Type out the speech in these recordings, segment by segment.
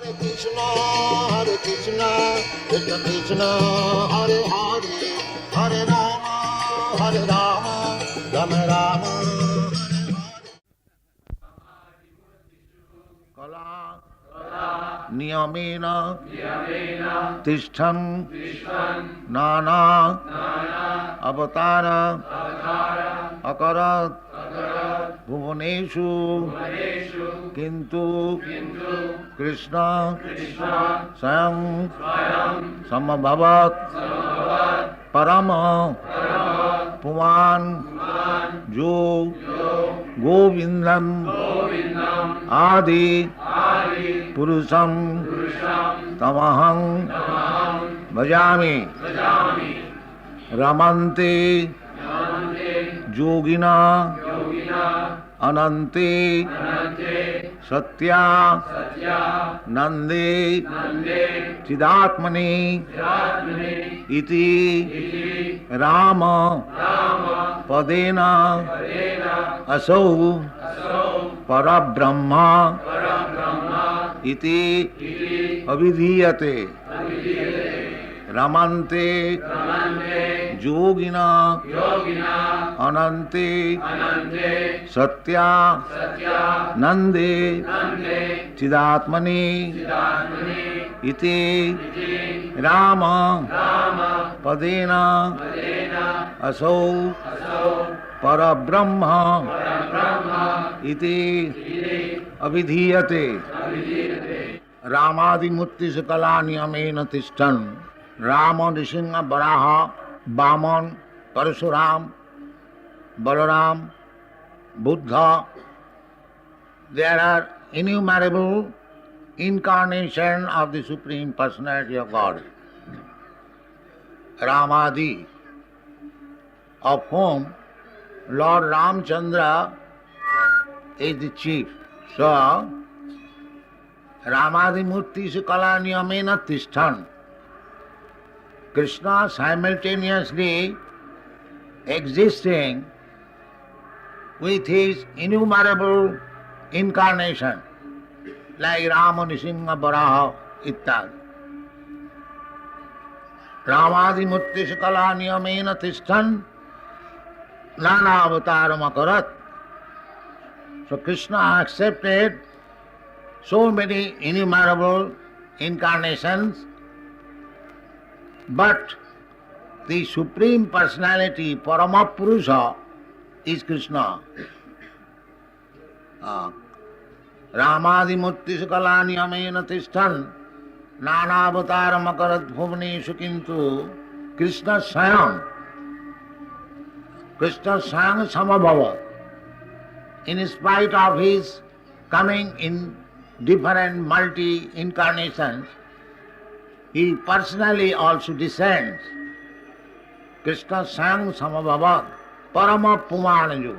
Hare Krishna, Krishna Krishna, Hare Hare, Hare Rama, Rama Rama. Kala Niyamena Tishtham Nana Avatara Akarat Bhuvaneshu Kintu Krishna Sayam Samabhavat Parama Puman Jo Govindam Adi Purusham Tamaham Bhajami Ramante Yogina Anante Satya Nande Chidatmani Iti Rama Padena Asau Parabrahma Iti Avidhiyate Ramante Yogina Anante Satya Nande Chidatmani Iti Rama Padena Asau Parabrahma Iti Avidhiyate Ramadi Murti Sakala Niyamena Tishtan Rama Nrisingha Varaha Vaman Parasuram Balaram Buddha. There are innumerable incarnations of the Supreme Personality of God. Ramadi, of whom Lord Ramchandra is the chief. So, Ramadi Murti Sukala Niyamena Tishtan. Krishna simultaneously existing with his innumerable incarnation, like Rama, Nrisingha, Varaha, ityadi. Ramadi Murti Sakala Niyamena Tishtan Nana Avataram Akarat. So Krishna accepted so many innumerable incarnations, but the Supreme Personality, Paramapurusha, is Krishna. Ramadi Murti Sakala Niyamena Tishtan Nana Avataram Akarat Bhuvaneshu Kintu Krishna Sayam Samabhava. In spite of his coming in different multi-incarnations, he personally also descends. Krishna Sayam Samabhava Parama Pumanaju,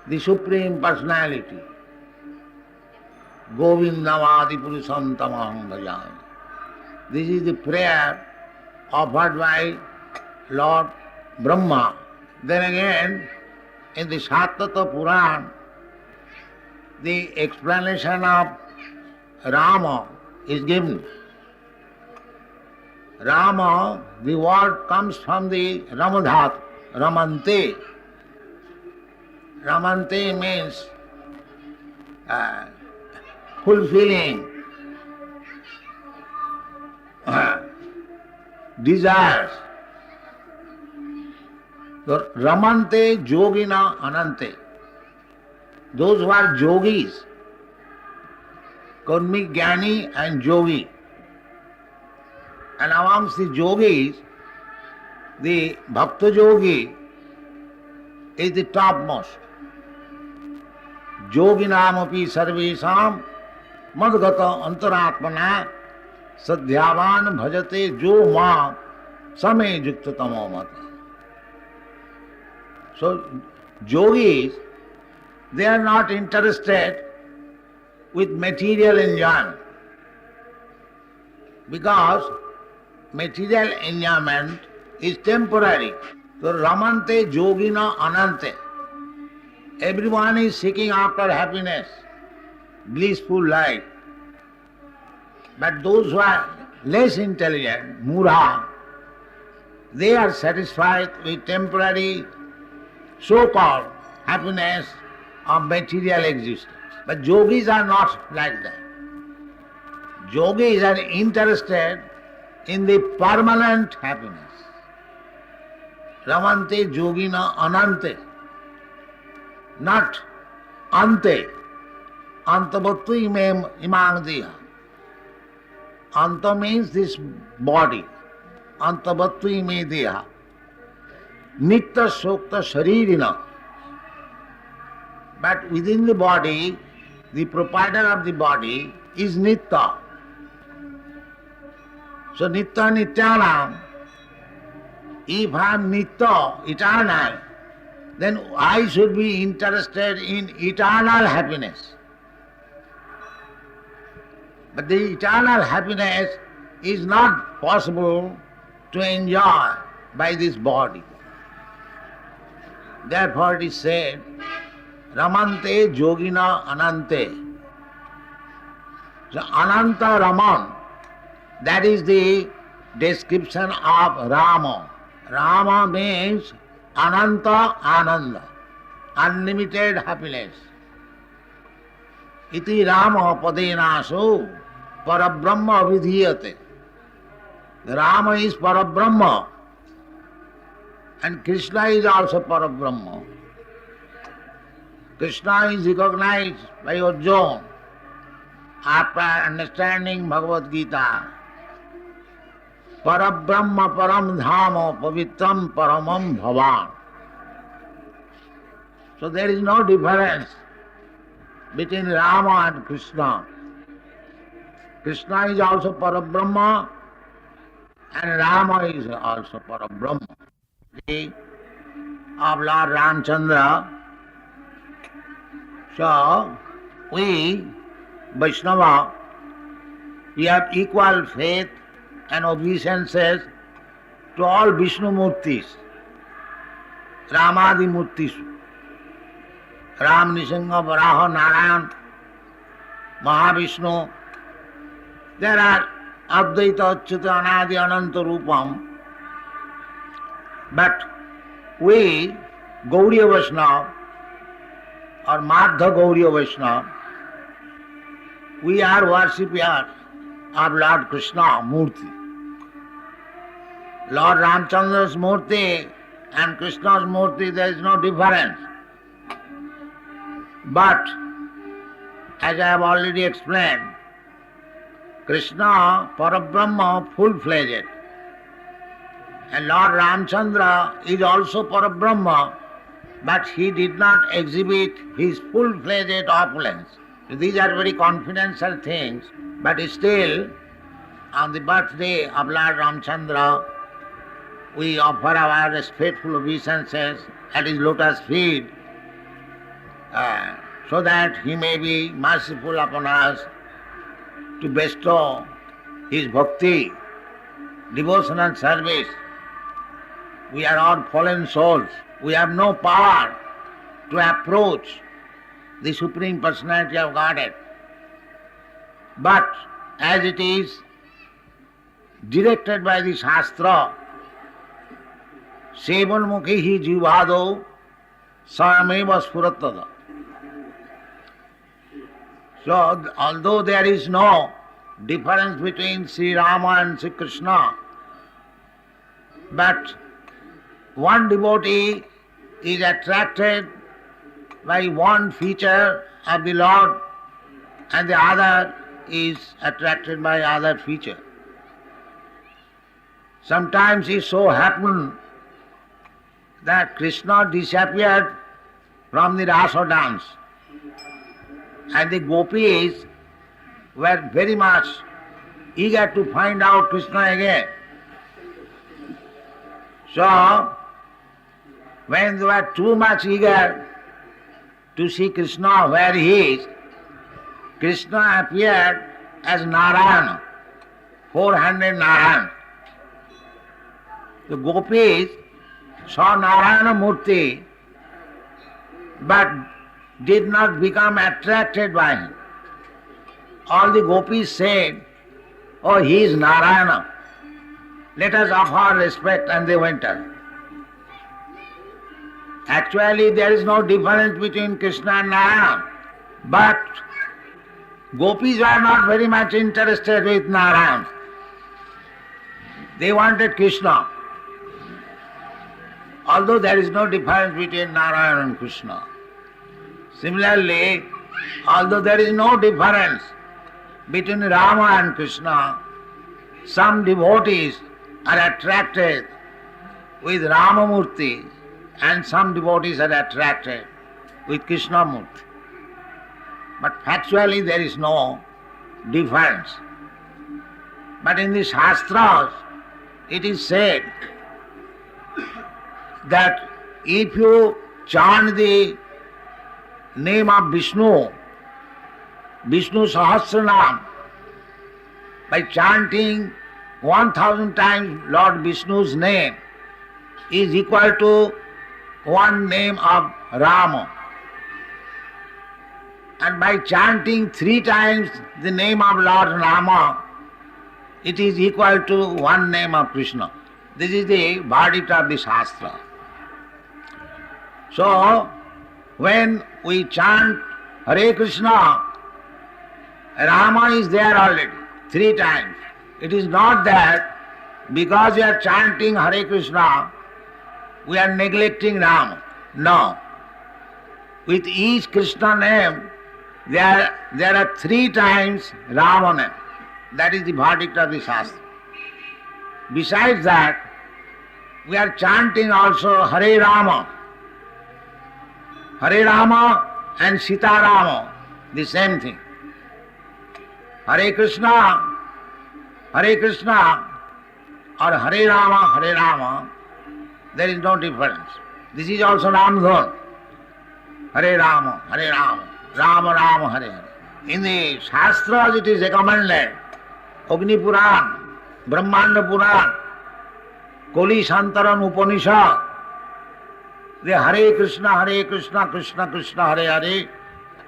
the Supreme Personality. Govindamadi Purusham Tamaham Bhajami. This is the prayer offered by Lord Brahma. Then again, in the Sattata Puran, the explanation of Rama is given. Rama, the word comes from the Ramadhat, Ramante. Ramante means fulfilling desires. So, Ramante Yogina Anante. Those who are yogis, Karmi Jnani and Yogi. And amongst the yogis, the Bhakta Yogi is the topmost. Yoginamapi sarvesham madgata antaratmana sadhyavan bhajate jo ma same yukta tamo mata. So, yogis, they are not interested with material enjoyment, because material enjoyment is temporary. So, Ramante Yogina Anante. Everyone is seeking after happiness, blissful life. But those who are less intelligent, mura, they are satisfied with temporary so-called happiness of material existence. But yogis are not like that. Yogis are interested in the permanent happiness. Ramante yogina anante, not ante. Antavattu imang diha. Anta means this body. Antavattu ime diha. Nitya sokta sharirina. But within the body, the proprietor of the body is Nitya. So Nitya Nityanam, if I am Nitya, eternal, then I should be interested in eternal happiness. But the eternal happiness is not possible to enjoy by this body. Therefore it is said, Ramante yogina anante. So Ananta Raman, that is the description of Rama. Rama means Ananta Ananda, unlimited happiness. Iti Rama padenaso parabrahma vidhiyate. Rama is Parabrahma and Krishna is also Parabrahma. Krishna is recognized by Arjuna after understanding Bhagavad Gita. Parabrahma param dhama pavitram paramam bhavan. So there is no difference between Rama and Krishna. Krishna is also Parabrahma and Rama is also Parabrahma. Of Lord Ramchandra. So we, Vaishnava, we have equal faith and obeisances to all Vishnu Murtis, Ramadi Murtis, Ram, Nisingha, Varaha, Narayan, Mahavishnu. There are Advaita, Achyuta, Anadi, Ananta Rupam. But we, Gauriya Vaishnava, or Madhya Gauriya Vaishnava, we are worshippers of Lord Krishna Murti. Lord Ramchandra's Murti and Krishna's Murti, there is no difference. But, as I have already explained, Krishna, Parabrahma, full-fledged. And Lord Ramchandra is also Parabrahma, but he did not exhibit his full-fledged opulence. So these are very confidential things, but still, on the birthday of Lord Ramchandra, we offer our respectful obeisances at his lotus feet, so that he may be merciful upon us to bestow his bhakti, devotion and service. We are all fallen souls. We have no power to approach the Supreme Personality of Godhead. But as it is directed by the Shastra, Sevanmukhi jivado sameva spuratada. So, although there is no difference between Sri Rama and Sri Krishna, but one devotee is attracted by one feature of the Lord and the other is attracted by other feature. Sometimes it so happened that Krishna disappeared from the Rasa dance and the gopis were very much eager to find out Krishna again. So, when they were too much eager to see Krishna where he is, Krishna appeared as Narayana, four-handed Narayana. The gopis saw Narayana Murti but did not become attracted by him. All the gopis said oh, he is Narayana. Let us offer respect, and they went away. Actually, there is no difference between Krishna and Narayana. But gopis were not very much interested with Narayana. They wanted Krishna. Although there is no difference between Narayana and Krishna. Similarly, although there is no difference between Rama and Krishna, some devotees are attracted with Ramamurti and some devotees are attracted with Krishnamurti. But factually there is no difference. But in the Shastras it is said that if you chant the name of Vishnu, Vishnu Sahasranam, by chanting 1000 times Lord Vishnu's name is equal to one name of Rama. And by chanting 3 times the name of Lord Rama, it is equal to one name of Krishna. This is the verdict of the Shastra. So, when we chant Hare Krishna, Rama is there already 3 times. It is not that because we are chanting Hare Krishna, we are neglecting Rama. No. With each Krishna name, there are 3 times Rama name. That is the verdict of the Shastra. Besides that, we are chanting also Hare Rama. Hare Rama and Sita Rama, the same thing. Hare Krishna or Hare Rama, there is no difference. This is also Ramdhan. Hare Rama, Rama Rama, Hare Hare. In the Shastras it is recommended, Agni Puran, Brahmanda Puran, Koli Santaran Upanishad, the Hare Krishna, Krishna Krishna, Hare Hare,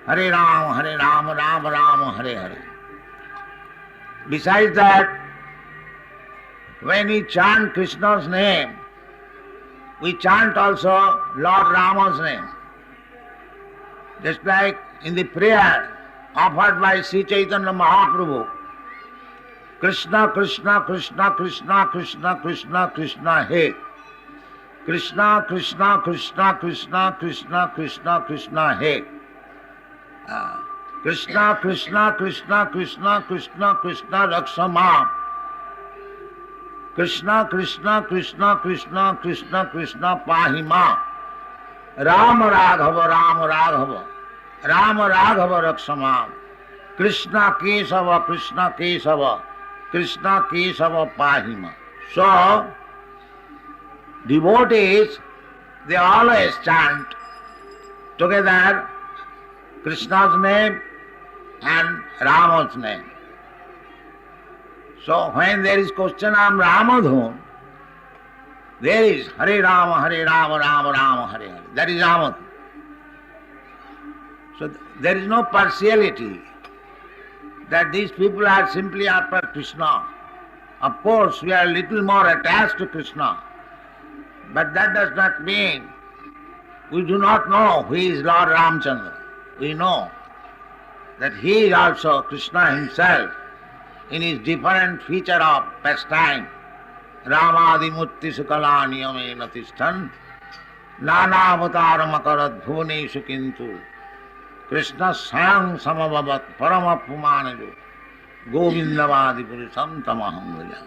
Hare Rama, Rama Rama, Hare Hare. Besides that, when we chant Krishna's name, we chant also Lord Rama's name. Just like in the prayer offered by Sri Chaitanya Mahaprabhu, Krishna, Krishna, Krishna, Krishna, Krishna, Krishna, Krishna, He. Krishna, Krishna, Krishna, Krishna, Krishna, Krishna, Krishna, He. Krishna, Krishna, Krishna, Krishna, Krishna, Krishna, Rakshama. Krishna, Krishna, Krishna, Krishna, Krishna, Krishna, Pahima. Rama Raghava, Rama Raghava. Rama Raghava Rakshama. Krishna Kesava, Krishna Kesava. Krishna Kesava Pahima. So, devotees, they always chant together Krishna's name and Rama's name. So when there is question of Ramadhan, there is Hare Rama, Rama Rama, Hare Hare. That is Ramadhan. So there is no partiality that these people are simply after Krishna. Of course, we are a little more attached to Krishna, but that does not mean we do not know who is Lord Ramchandra. We know that he is also Krishna himself in his different feature of pastime. Ramadimurti sukala niyamena tishtan nana avataram akarat bhuvaneshu kintu Krishna sayang samabhavat paramapumanaju govindavadi purusham tamaham bhaja.